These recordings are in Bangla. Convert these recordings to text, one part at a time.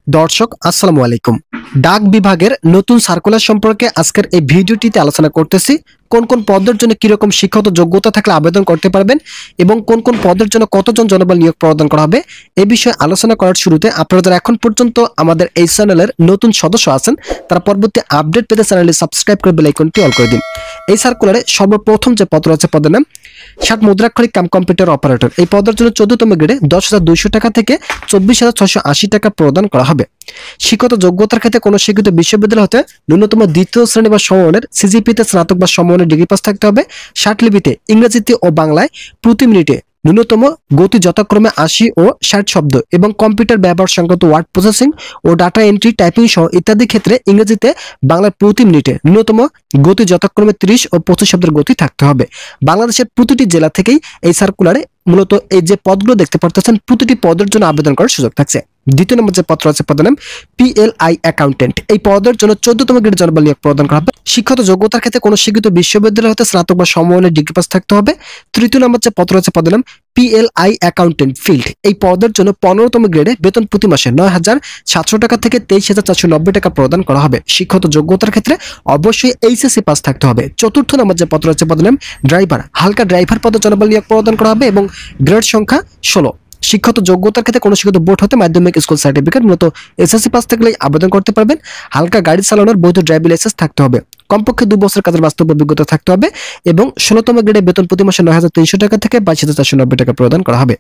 দর্শক আসসালামু আলাইকুম। ডাক বিভাগের নতুন সার্কুলার সম্পর্কে আজকের এই ভিডিওটিতে আলোচনা করতেছি। কোন কোন পদের জন্য কি রকম শিক্ষাগত যোগ্যতা থাকলে আবেদন করতে পারবেন এবং কোন কোন পদের জন্য কতজন জনবল নিয়োগ প্রদান করা হবে এই বিষয়ে আলোচনা করার শুরুতে আপনারা যারা এখন পর্যন্ত আমাদের এই চ্যানেলের নতুন সদস্য আছেন তারা পরবর্তী আপডেট পেতে চ্যানেলটি সাবস্ক্রাইব করে বেল আইকনটি অল করে দিন। এই সার্কুলারে সর্বপ্রথম যে পদ রয়েছে পদের নাম 60 মুদ্রাক্ষরিক কাম কম্পিউটার অপারেটর। এই পদের জন্য 14তম গ্রেডে 10,200 টাকা থেকে 24,680 টাকা প্রদান করা হবে। শিক্ষাগত যোগ্যতার ক্ষেত্রে কোনো স্বীকৃত বিশ্ববিদ্যালয় হতে ন্যূনতম দ্বিতীয় শ্রেণী বা সমমানের সিজিপিতে স্নাতক বা সমমানের ডিগ্রি পাস থাকতে হবে। ষাটলিপিতে ইংরেজিতে ও বাংলায় প্রতি মিনিটে ন্যূনতম গতি যথাক্রমে 80 ও 60 শব্দ এবং কম্পিউটার ব্যবহার সংক্রান্ত ওয়ার্ড প্রসেসিং ও ডাটা এন্ট্রি টাইপিং সহ ইত্যাদি ক্ষেত্রে ইংরেজিতে বাংলায় প্রতি মিনিটে ন্যূনতম গতি যথাক্রমে 30 ও 25 শব্দের গতি থাকতে হবে। বাংলাদেশের প্রতিটি জেলা থেকেই এই সার্কুলারে মূলত এই যে পদগুলো দেখতে পারতেছেন প্রতিটি পদের জন্য আবেদন করার সুযোগ থাকছে। দ্বিতীয় নম্বর যে পত্র আছে পদের নাম PLI অ্যাকাউন্টেন্ট। এই পদের জন্য 14তম গ্রেড জনবল নিয়োগ প্রদান করা হবে। শিক্ষাগত যোগ্যতার ক্ষেত্রে কোনো স্বীকৃত বিশ্ববিদ্যালয় হতে স্নাতক বা সমমানের ডিগ্রি পাস থাকতে হবে। তৃতীয় নম্বর যে পত্র আছে পদের নাম PLI অ্যাকাউন্টেন্ট ফিল্ড। এই পদের জন্য 15তম গ্রেডে বেতন প্রতি মাসে 9,700 টাকা থেকে 23,490 টাকা প্রদান করা হবে। শিক্ষাগত যোগ্যতার ক্ষেত্রে অবশ্যই HSC পাস থাকতে হবে। চতুর্থ নম্বর যে পত্র আছে পদের নাম ড্রাইভার। হালকা ড্রাইভার পদে জনবল নিয়োগ প্রদান করা হবে এবং গ্রেড সংখ্যা 16। শিক্ষাগত যোগ্যতার ক্ষেত্রে কোনো শিক্ষিত বোর্ড হতে মাধ্যমিক স্কুল সার্টিফিকেট মূলত SSC পাস থাকলেই আবেদন করতে পারবেন। হালকা গাড়ি চালানোর বৈধ ড্রাইভিং লাইসেন্স থাকতে হবে। কমপক্ষে 2 বছর কাজের বাস্তব অভিজ্ঞতা থাকতে হবে এবং 16তম গ্রেডে বেতন প্রতি মাসে 9,300 টাকা থেকে 22,490 টাকা প্রদান করা হবে।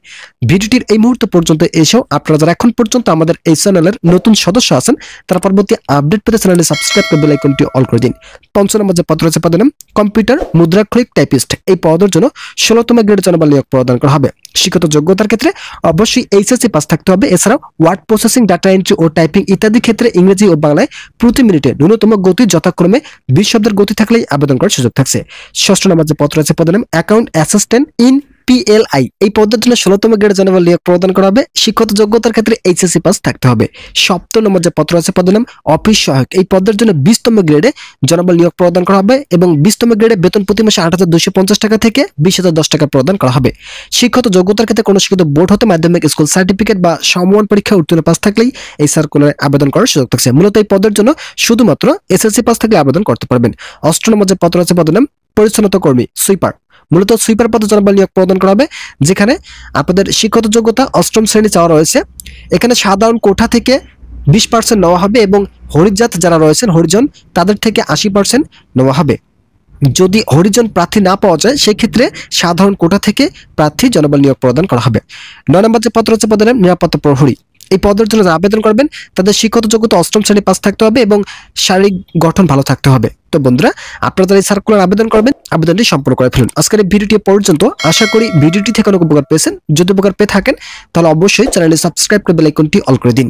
ভিডিওটির এই মুহূর্ত পর্যন্ত এসেও আপনারা যারা এখন পর্যন্ত আমাদের এই চ্যানেলের নতুন সদস্য আছেন তারা পরবর্তী আপডেট পেতে চ্যানেলটি সাবস্ক্রাইব করে বেল আইকনটি অল করে দিন। পঞ্চম নম্বর যে পদ আছে পদের নাম কম্পিউটার মুদ্রাক্ষরিক টাইপিস্ট। এই পদের জন্য 16তম গ্রেডে জনবল নিয়োগ প্রদান করা হবে। শিক্ষাগত যোগ্যতার ক্ষেত্রে অবশ্যই HSC পাস থাকতে হবে। এছাড়াও ওয়ার্ড প্রসেসিং, ডাটা এন্ট্রি ও টাইপিং ইত্যাদি ক্ষেত্রে ইংরেজি ও বাংলায় প্রতি মিনিটে ন্যূনতম গতি যথাক্রমে 20 শব্দের গতি থাকলেই আবেদন করার সুযোগ থাকছে। ষষ্ঠ নম্বর যে পত্র আছে পদের নাম অ্যাকাউন্ট অ্যাসিস্ট্যান্ট ইন PLI। এই পদের জন্য 16তম গ্রেডে জনবল নিয়োগ প্রদান করা হবে। শিক্ষাগত যোগ্যতার ক্ষেত্রে HSC পাস থাকতে হবে। সপ্তম নম্বর যে পত্র আছে পদের নাম অফিস সহায়ক। এই পদের জন্য 20তম গ্রেডে জনবল নিয়োগ প্রদান করা হবে এবং 20তম গ্রেডে বেতন প্রতি মাসে 8,250 টাকা থেকে 20,010 টাকা প্রদান করা হবে। শিক্ষাগত যোগ্যতার ক্ষেত্রে কোনো শিক্ষিত বোর্ড হতে মাধ্যমিক স্কুল সার্টিফিকেট বা সমমান পরীক্ষা উত্তীর্ণ পাস থাকলেই এই সার্কুলারে আবেদন করার সুযোগ থাকছে। মূলত এই পদের জন্য শুধুমাত্র SSC পাস থাকলে আবেদন করতে পারবেন। অষ্টম নম্বর যে পত্র আছে পদের নাম পরিচ্ছন্নতা কর্মী সুইপার। মূলত সুইপার পদে জনবল নিয়োগ প্রদান করা হবে যেখানে আপনাদের শিক্ষাগত যোগ্যতা 8ম শ্রেণী চাওয়া রয়েছে। এখানে সাধারণ কোঠা থেকে 20% নেওয়া হবে এবং হরিজাত যারা রয়েছেন হরিজন তাদের থেকে 80% নেওয়া হবে। যদি হরিজন প্রার্থী না পাওয়া যায় সেক্ষেত্রে সাধারণ কোটা থেকে প্রার্থী জনবল নিয়োগ প্রদান করা হবে। 9 নম্বর যে পত্র আছে পদের নাম নিরাপত্তা প্রহরী। এই পদের জন্য যারা আবেদন করবেন তাদের শিক্ষাগত যোগ্যতা 8ম শ্রেণী পাস থাকতে হবে এবং শারীরিক গঠন ভালো থাকতে হবে। তো বন্ধুরা আপনারা যারা এই সার্কুলার আবেদন করবেন আবেদনটি সম্পূর্ণ করে ফেলুন। আজকের এই ভিডিওটি পর্যন্ত আশা করি ভিডিওটি থেকে অনেক উপকার পেয়েছেন। যদি উপকার পেয়ে থাকেন তাহলে অবশ্যই চ্যানেলটি সাবস্ক্রাইব করে বেল আইকনটি অল করে দিন।